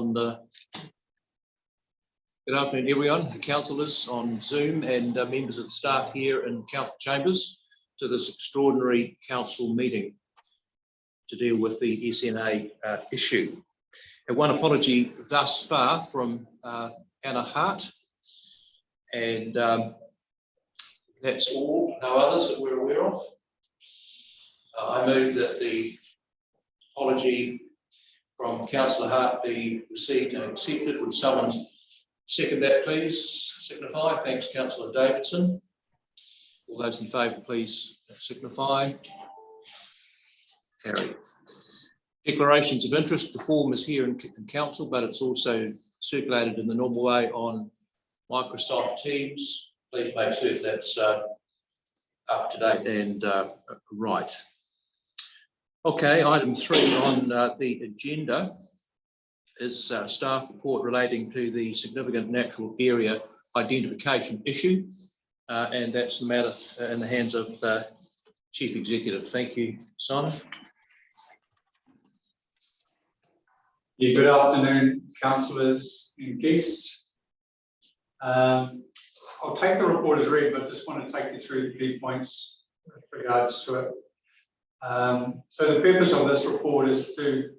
on good afternoon, everyone, councillors on Zoom and members of the staff here in council chambers to this extraordinary council meeting to deal with the SNA issue. And one apology thus far from Anna Hart, and that's all, no others that we're aware of. I move that the apology from Councillor Hart be received and accepted. Would someone second that, please? Signify. Thanks, Councillor Davidson. All those in favour, please signify. Carried. Declarations of interest. The form is here in council, but it's also circulated in the normal way on Microsoft Teams. Please make certain that's up to date and right. Okay, item 3 on the agenda is staff report relating to the significant natural area identification issue, and that's the matter in the hands of Chief Executive. Thank you, Simon. Yeah, good afternoon, councillors and guests. I'll take the report as read, but just want to take you through the key points with regards to it. So the purpose of this report is to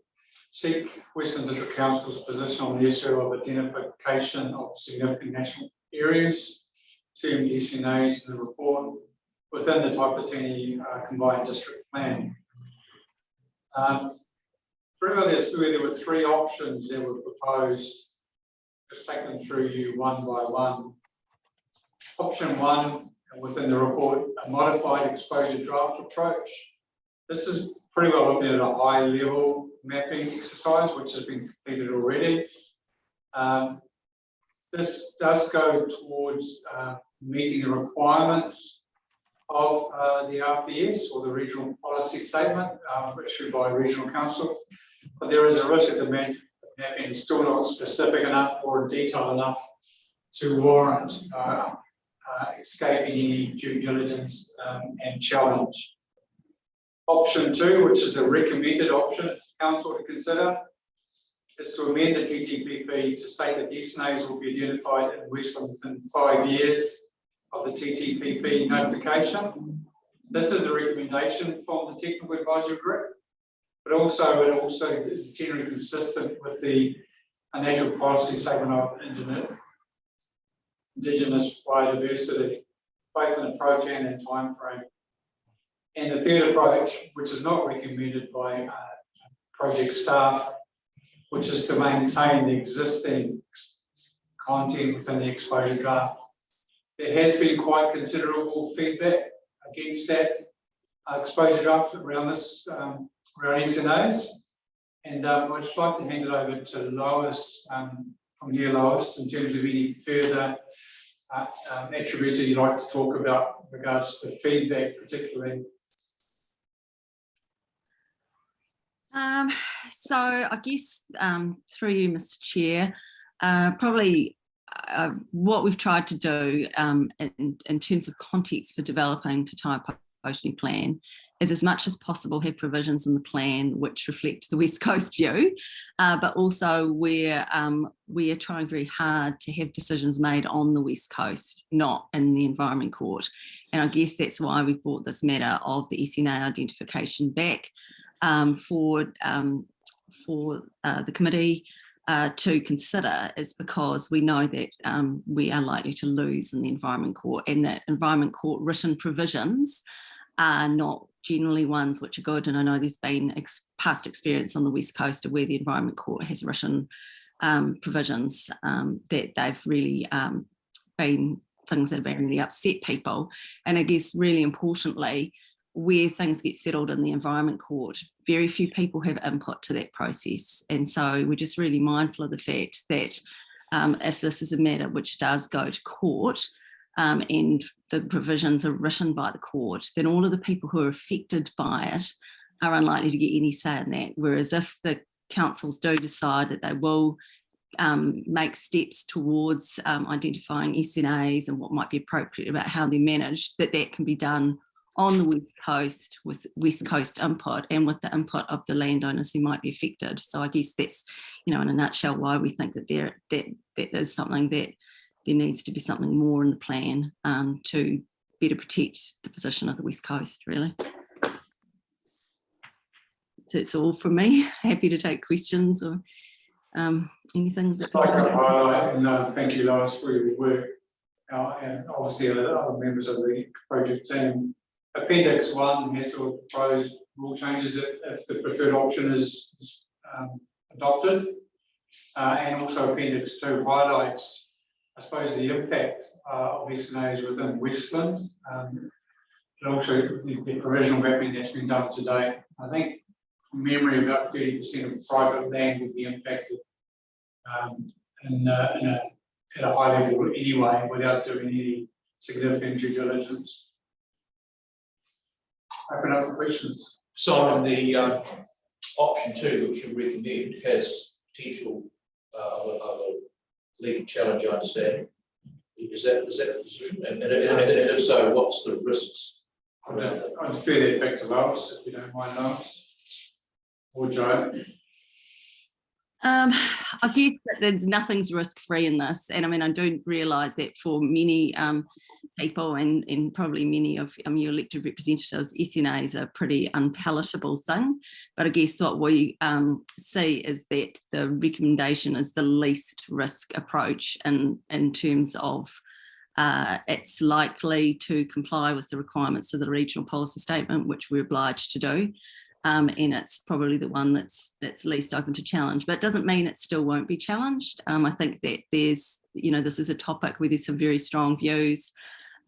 seek Western District Council's position on the issue of identification of significant national areas, termed SNAs in the report, within the Taipatini Combined District Plan. Previously, there were 3 options that were proposed. Just take them through you one by one. Option 1 within the report, a modified exposure draft approach. This is pretty well looking at a high level mapping exercise, which has been completed already. This does go towards meeting the requirements of the RPS, or the Regional Policy Statement issued by Regional Council. But there is a risk that the mapping is still not specific enough or detailed enough to warrant escaping any due diligence and challenge. Option 2, which is a recommended option for Council to consider, is to amend the TTPP to state that SNAs will be identified in Westland within 5 years of the TTPP notification. This is a recommendation from the Technical Advisory Group, but it also is generally consistent with the National Policy Statement of Indigenous biodiversity, both in approach and in time frame. And the third approach, which is not recommended by project staff, which is to maintain the existing content within the exposure draft. There has been quite considerable feedback against that exposure draft around this, around SNAs. And I'd just like to hand it over to Lois, from here, Lois, in terms of any further attributes that you'd like to talk about in regards to feedback, particularly. So I guess through you, Mr. Chair, probably what we've tried to do in terms of context for developing the Taipatini plan is, as much as possible, have provisions in the plan which reflect the West Coast view, but also we are trying very hard to have decisions made on the West Coast, not in the Environment Court. And I guess that's why we brought this matter of the SNA identification back for the committee to consider, is because we know that we are likely to lose in the Environment Court, and that Environment Court written provisions are not generally ones which are good. And I know there's been past experience on the West Coast of where the Environment Court has written provisions that they've really been things that have been really upset people. And I guess really importantly, where things get settled in the Environment Court, very few people have input to that process. And so we're just really mindful of the fact that if this is a matter which does go to court and the provisions are written by the court, then all of the people who are affected by it are unlikely to get any say in that. Whereas if the councils do decide that they will make steps towards identifying SNAs and what might be appropriate about how they're managed, that can be done on the West Coast with West Coast input and with the input of the landowners who might be affected. So I guess that's, in a nutshell, why we think that that is something that there needs to be something more in the plan to better protect the position of the West Coast, really. So that's all from me. Happy to take questions or anything. I'd like to highlight and thank you, Lois, for your work, and obviously other members of the project team. Appendix 1 has sort of proposed rule changes if the preferred option is adopted, and also Appendix 2 highlights, I suppose, the impact of SNAs within Westland, and also the provisional mapping that's been done to date. I think, from memory, about 30% of private land would be impacted at a high level anyway, without doing any significant due diligence. Open up for questions. Simon, the option 2, which you recommend, has potential of a legal challenge, I understand. Is that the position? And if so, what's the risks? I'll defer that back to Lois, if you don't mind, Lois. Or Joe. I guess that there's nothing's risk-free in this, and I mean, I do realise that for many people and probably many of your elected representatives, SNAs are a pretty unpalatable thing. But I guess what we see is that the recommendation is the least risk approach in terms of it's likely to comply with the requirements of the regional policy statement, which we're obliged to do. And it's probably the one that's least open to challenge, but it doesn't mean it still won't be challenged. I think that there's, this is a topic where there's some very strong views.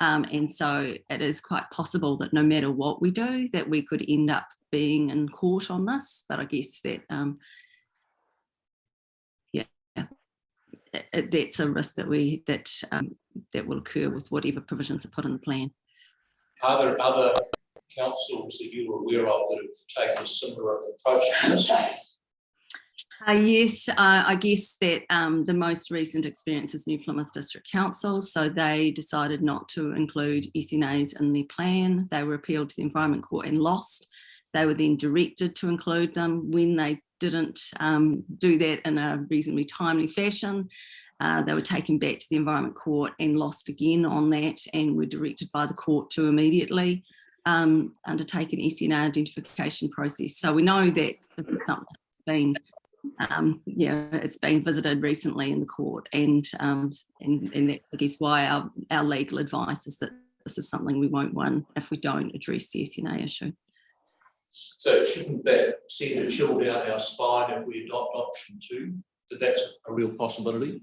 And so it is quite possible that no matter what we do, that we could end up being in court on this. But I guess that, that's a risk that will occur with whatever provisions are put in the plan. Are there other councils that you were aware of that have taken a similar approach to this? Yes, I guess that the most recent experience is New Plymouth District Council. So they decided not to include SNAs in their plan. They were appealed to the Environment Court and lost. They were then directed to include them. When they didn't do that in a reasonably timely fashion, they were taken back to the Environment Court and lost again on that, and were directed by the court to immediately undertake an SNA identification process. So we know that this is something that's been, it's been visited recently in the court, and that's, I guess, why our legal advice is that this is something we won't win if we don't address the SNA issue. So shouldn't that send a chill down our spine if we adopt option 2? That that's a real possibility?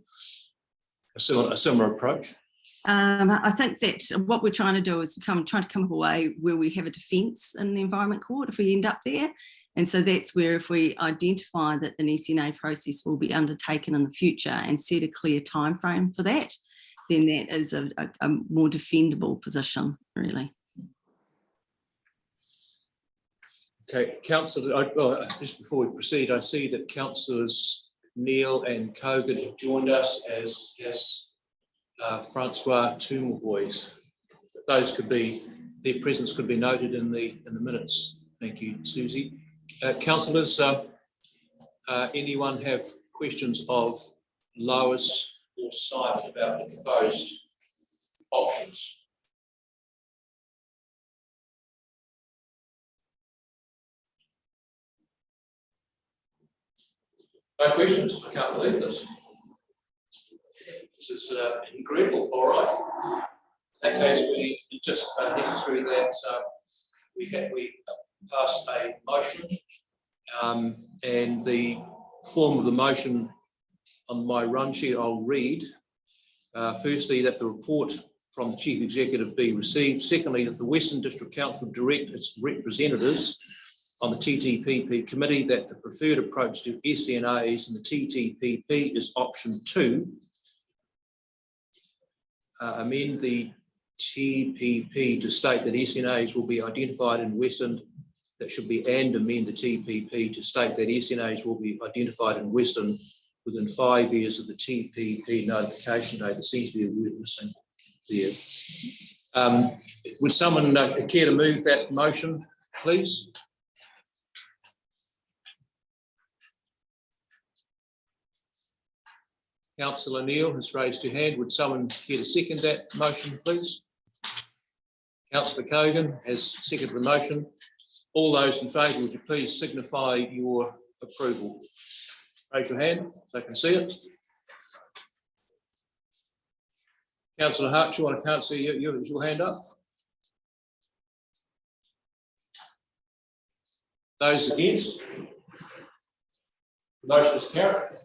A similar approach? I think that what we're trying to do is trying to come up a way where we have a defence in the Environment Court if we end up there. And so that's where, if we identify that an SNA process will be undertaken in the future and set a clear time frame for that, then that is a more defendable position, really. Okay, Councillor, just before we proceed, I see that Councillors Neil and Kogan have joined us, as Francois Tumahoy's. Those could be, their presence could be noted in the minutes. Thank you, Susie. Councillors, anyone have questions of Lois or Simon about the proposed options? No questions? I can't believe this. This is incredible. All right. In that case, it's just necessary that we pass a motion, and the form of the motion on my run sheet I'll read. Firstly, that the report from the Chief Executive be received. Secondly, that the Western District Council direct its representatives on the TTPP committee that the preferred approach to SNAs and the TTPP is option 2. Amend the TPP to state that SNAs will be identified in Western. That should be, and amend the TPP to state that SNAs will be identified in Western within 5 years of the TPP notification date. There seems to be a word missing there. Would someone care to move that motion, please? Councillor Neal has raised her hand. Would someone care to second that motion, please? Councillor Cogan has seconded the motion. All those in favour, would you please signify your approval? Raise your hand so I can see it. Councillor Hartshaw, I can't see your hand up. Those against? The motion is carried.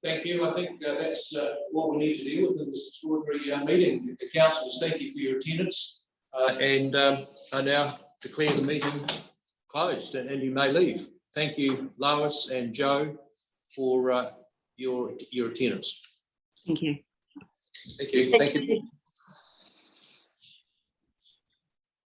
Thank you. I think that's what we need to deal with in this extraordinary meeting. The councillors, thank you for your attendance, and I now declare the meeting closed, and you may leave. Thank you, Lois and Joe, for your attendance. Thank you. Thank you. Thank you.